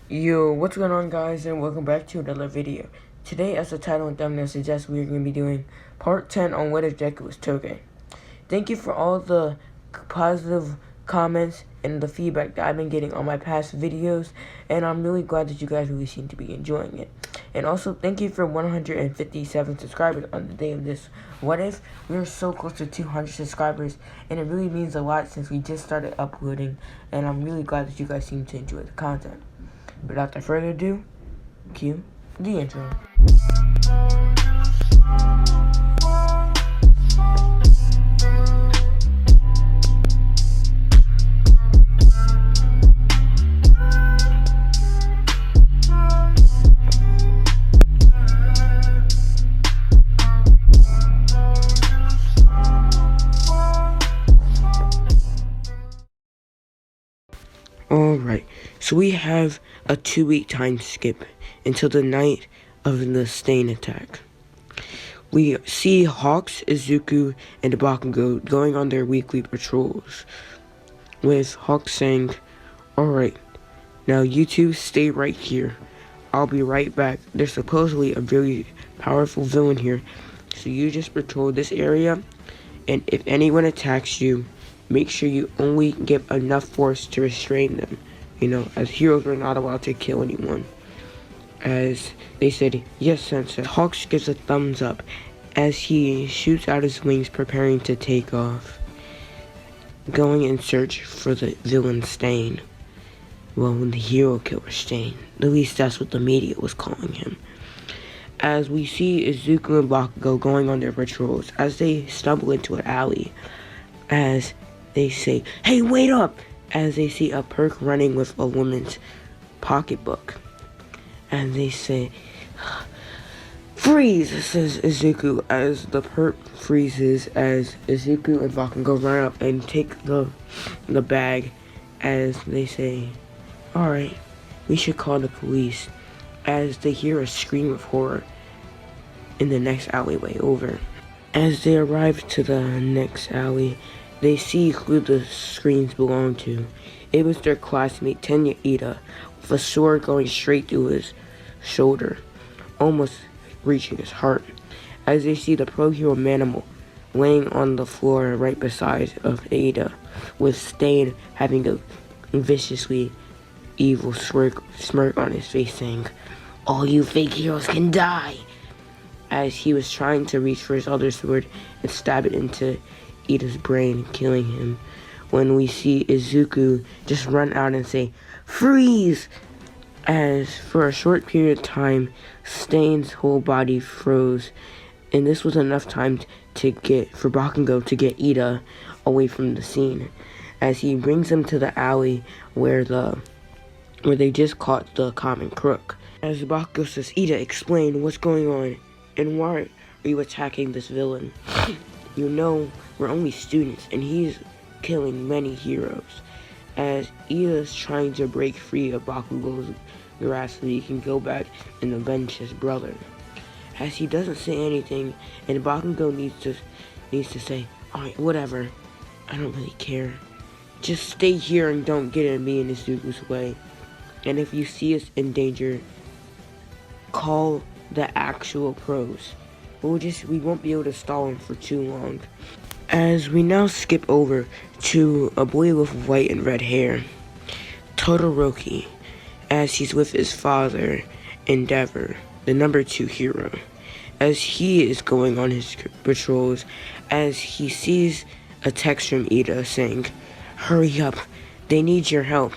Yo, what's going on guys, and welcome back to another video. Today, as the title and thumbnail suggests, we are going to be doing part 10 on what if Deku was Toge. Thank you for all the positive comments and the feedback that I've been getting on my past videos, and I'm really glad that you guys really seem to be enjoying it. And also, thank you for 157 subscribers on the day of this what if. We are so close to 200 subscribers, and it really means a lot since we just started uploading, and I'm really glad that you guys seem to enjoy the content. Without further ado, cue the intro. Alright, so we have a 2-week time skip until the night of the Stain attack. We see Hawks, Izuku, and Bakugo going on their weekly patrols, with Hawks saying, "Alright, now you two stay right here. I'll be right back. There's supposedly a very powerful villain here, so you just patrol this area, and if anyone attacks you, make sure you only get enough force to restrain them. You know, as heroes, we're not allowed to kill anyone." As they said, "Yes, Sensei." Hawks gives a thumbs up as he shoots out his wings, preparing to take off, going in search for the villain Stain. Well, the hero killer Stain. At least that's what the media was calling him. As we see Izuku and Bakugo going on their patrols, as they stumble into an alley, as they say, "Hey, wait up!" as they see a perk running with a woman's pocketbook. And they say, "Freeze!" says Izuku, as the perk freezes, as Izuku and Bakugo run up and take the bag, as they say, "Alright, we should call the police," as they hear a scream of horror in the next alleyway over. As they arrive to the next alley, they see who the screams belong to. It was their classmate Tenya Ida, with a sword going straight through his shoulder, almost reaching his heart. As they see the pro hero Manimal laying on the floor right beside of Ada, with Stain having a viciously evil smirk on his face, saying, "All you fake heroes can die," as he was trying to reach for his other sword and stab it into Ida's brain, killing him. When we see Izuku just run out and say, "Freeze!" as for a short period of time, Stain's whole body froze, and this was enough time for Bakugo to get Ida away from the scene, as he brings them to the alley where they just caught the common crook. As Bakugo says, "Ida, explain what's going on, and why are you attacking this villain? You know, we're only students, and he's killing many heroes." As Ida's trying to break free of Bakugo's grasp so he can go back and avenge his brother. As he doesn't say anything, and Bakugo needs to say, "Alright, whatever. I don't really care. Just stay here and don't get in me and Izuku's way. And if you see us in danger, call the actual pros. We won't be able to stall him for too long." As we now skip over to a boy with white and red hair, Todoroki, as he's with his father, Endeavor, the number 2 hero, as he is going on his patrols, as he sees a text from Ida saying, "Hurry up, they need your help.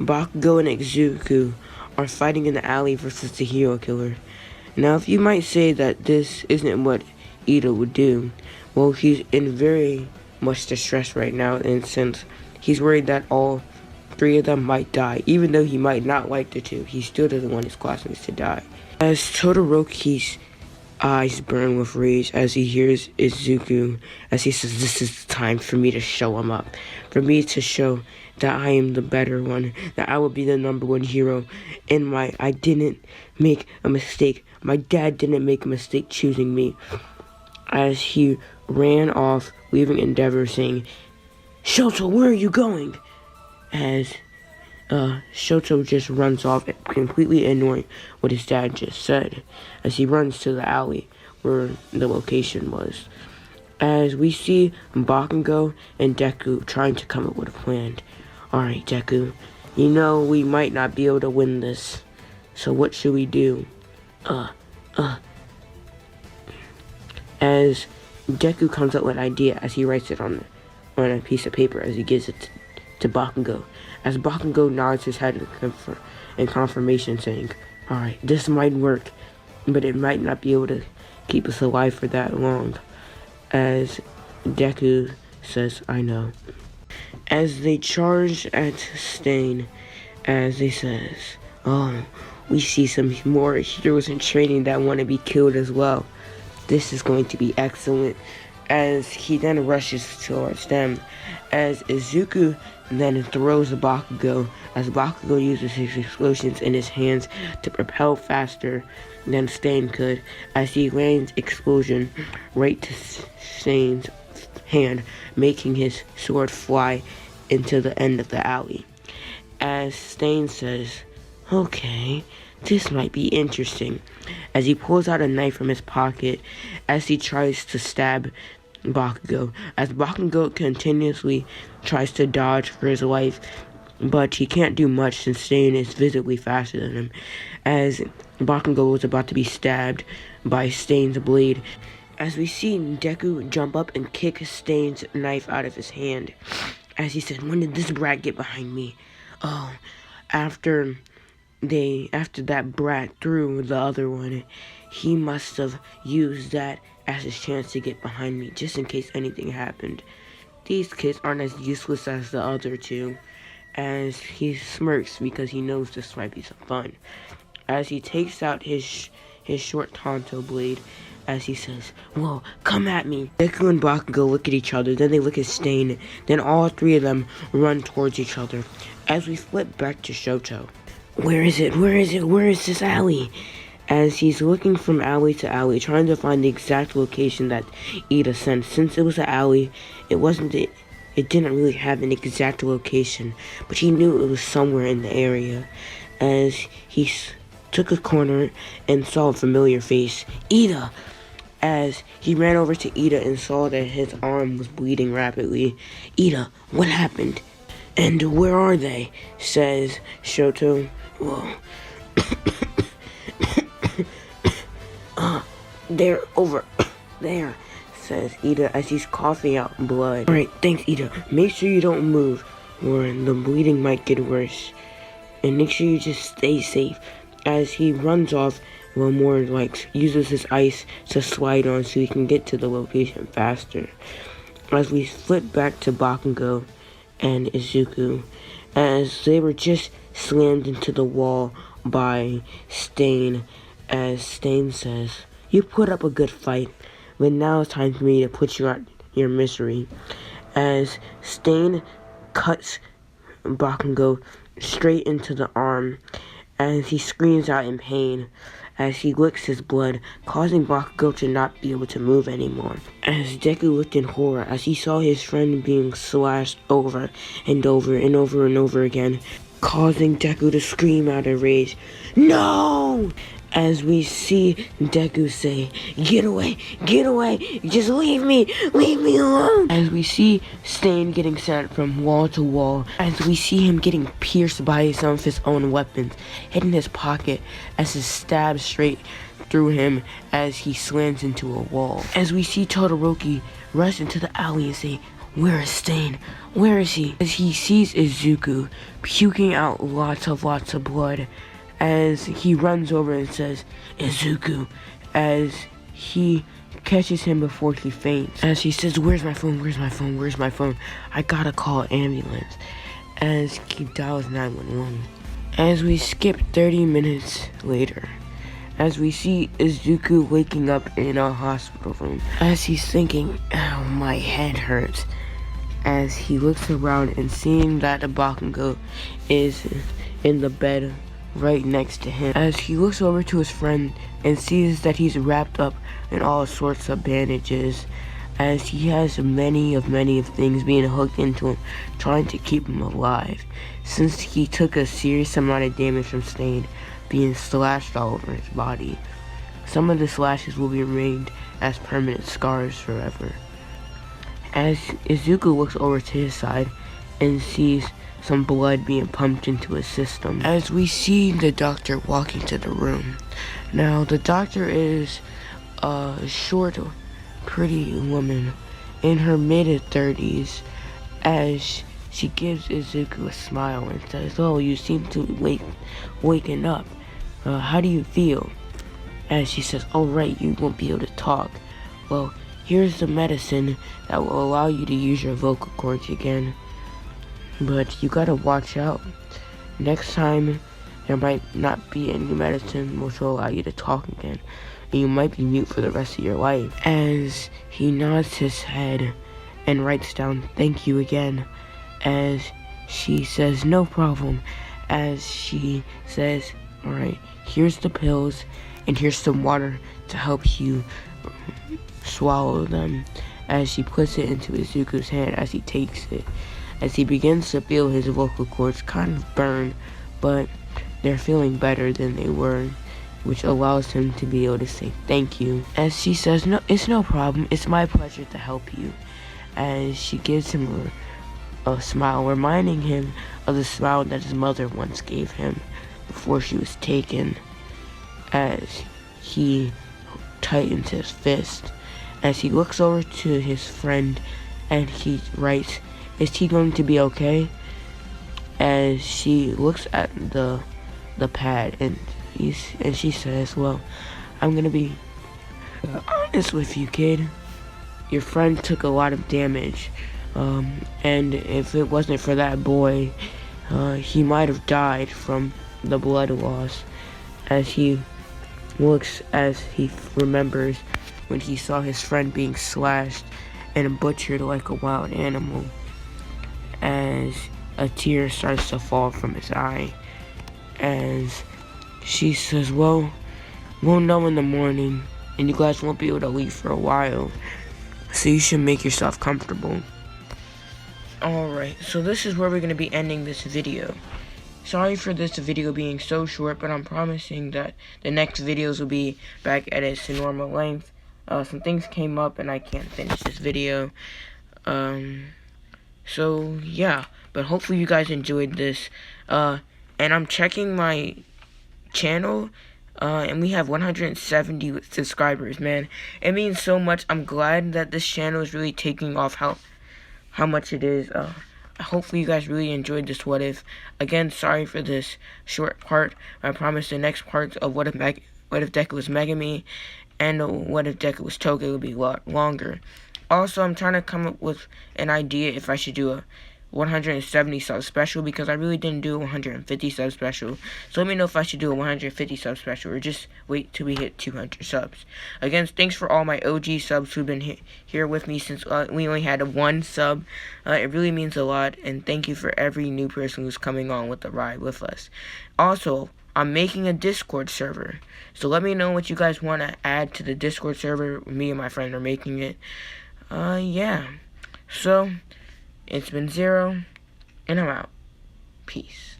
Bakugo and Izuku are fighting in the alley versus the hero killer." Now, if you might say that this isn't what Ida would do, well, he's in very much distress right now, and since he's worried that all 3 of them might die, even though he might not like the 2, he still doesn't want his classmates to die. As Todoroki's eyes burn with rage as he hears Izuku, as he says, "This is the time for me to show him up, for me to show that I am the better one, that I will be the number 1 hero, and I didn't make a mistake. My dad didn't make a mistake choosing me." As he ran off, leaving Endeavor saying, "Shoto, where are you going?" As Shoto just runs off, completely ignoring what his dad just said, as he runs to the alley where the location was. As we see Bakugo and Deku trying to come up with a plan. Alright, Deku, you know we might not be able to win this, so what should we do? As Deku comes up with an idea as he writes it on a piece of paper as he gives it to Bakugo. As Bakugo nods his head in confirmation, saying, alright, this might work, but it might not be able to keep us alive for that long. As Deku says, I know. As they charge at Stain, as he says, oh, we see some more heroes in training that want to be killed as well. This is going to be excellent. As he then rushes towards them, as Izuku then throws a Bakugo, as Bakugo uses his explosions in his hands to propel faster than Stain could, as he lands explosion right to Stain's hand, making his sword fly into the end of the alley. As Stain says, okay, this might be interesting, as he pulls out a knife from his pocket as he tries to stab Bakugo, as Bakugo continuously tries to dodge for his life, but he can't do much since Stain is visibly faster than him, as Bakugo was about to be stabbed by Stain's blade, as we see Deku jump up and kick Stain's knife out of his hand, as he said, when did this brat get behind me? Oh, after that brat threw the other one, he must have used that as his chance to get behind me, just in case anything happened. These kids aren't as useless as the other two, as he smirks because he knows this might be some fun. As he takes out his short Tonto blade, as he says, whoa, come at me. Deku and Bakugo look at each other, then they look at Stain, then all three of them run towards each other. As we flip back to Shoto. Where is it? Where is it? Where is this alley? As he's looking from alley to alley, trying to find the exact location that Ida sent. Since it was an alley, it didn't really have an exact location, but he knew it was somewhere in the area. As he took a corner and saw a familiar face, Ida. As he ran over to Ida and saw that his arm was bleeding rapidly. Ida, what happened? And where are they? Says Shoto. Whoa. They're over there, says Ida as he's coughing out blood. Alright, thanks Ida. Make sure you don't move or the bleeding might get worse. And make sure you just stay safe. As he runs off, uses his ice to slide on so he can get to the location faster. As we flip back to Bakugo and Izuku, as they were just slammed into the wall by Stain, as Stain says, you put up a good fight, but now it's time for me to put you out your misery. As Stain cuts Bakugo straight into the arm, as he screams out in pain, as he licks his blood, causing Bakugo to not be able to move anymore. As Deku looked in horror as he saw his friend being slashed over and over and over and over again, causing Deku to scream out of rage, no! As we see Deku say, get away, just leave me alone. As we see Stain getting sent from wall to wall, as we see him getting pierced by some of his own weapons, hitting his pocket as he stabs straight through him as he slams into a wall. As we see Todoroki rush into the alley and say, where is Stain? Where is he? As he sees Izuku puking out lots of blood, as he runs over and says, Izuku, as he catches him before he faints. As he says, where's my phone? I gotta call an ambulance. As he dials 911. As we skip 30 minutes later, as we see Izuku waking up in a hospital room, as he's thinking, ow, my head hurts. As he looks around and seeing that Bakugo is in the bed right next to him, as he looks over to his friend and sees that he's wrapped up in all sorts of bandages, as he has many of things being hooked into him, trying to keep him alive. Since he took a serious amount of damage from Stain being slashed all over his body, some of the slashes will be remained as permanent scars forever. As Izuku looks over to his side and sees some blood being pumped into his system, as we see the doctor walk into the room. Now, the doctor is a short, pretty woman in her mid-30s, as she gives Izuku a smile and says, "Oh, you seem to waken up. How do you feel?" As she says, "Oh right, you won't be able to talk. Well, here's the medicine that will allow you to use your vocal cords again. But you gotta watch out. Next time, there might not be any medicine which will allow you to talk again. And you might be mute for the rest of your life." As he nods his head and writes down, "Thank you again." As she says, "No problem." As she says, "Alright, here's the pills, and here's some water to help you swallow them." As she puts it into Izuku's hand as he takes it. As he begins to feel his vocal cords kind of burn, but they're feeling better than they were, which allows him to be able to say thank you. As she says, "No, it's no problem. It's my pleasure to help you." As she gives him a smile, reminding him of the smile that his mother once gave him before she was taken. As he tightens his fist, as he looks over to his friend and he writes, "Is he going to be okay?" As she looks at the pad and she says, "Well, I'm gonna be honest with you, kid. Your friend took a lot of damage, and if it wasn't for that boy, he might have died from the blood loss." As he looks, as he remembers when he saw his friend being slashed and butchered like a wild animal, as a tear starts to fall from his eye. As she says, "Well, we'll know in the morning, and you guys won't be able to leave for a while, so you should make yourself comfortable." Alright, so this is where we're going to be ending this video. Sorry for this video being so short, but I'm promising that the next videos will be back at its normal length. Some things came up and I can't finish this video. So yeah, but hopefully you guys enjoyed this. And I'm checking my channel, and we have 170 subscribers, man. It means so much. I'm glad that this channel is really taking off how much it is. Hopefully you guys really enjoyed this What If. Again, sorry for this short part. I promise the next parts of What If Deku was Megami and What If Deku was Toge will be a lot longer. Also, I'm trying to come up with an idea if I should do a 170 sub special, because I really didn't do a 150 sub special. So let me know if I should do a 150 sub special or just wait till we hit 200 subs. Again, thanks for all my OG subs who've been here with me since we only had one sub. It really means a lot, and thank you for every new person who's coming on with the ride with us. Also, I'm making a Discord server, so let me know what you guys want to add to the Discord server. Me and my friend are making it. Yeah. So, it's been Xero, and I'm out. Peace.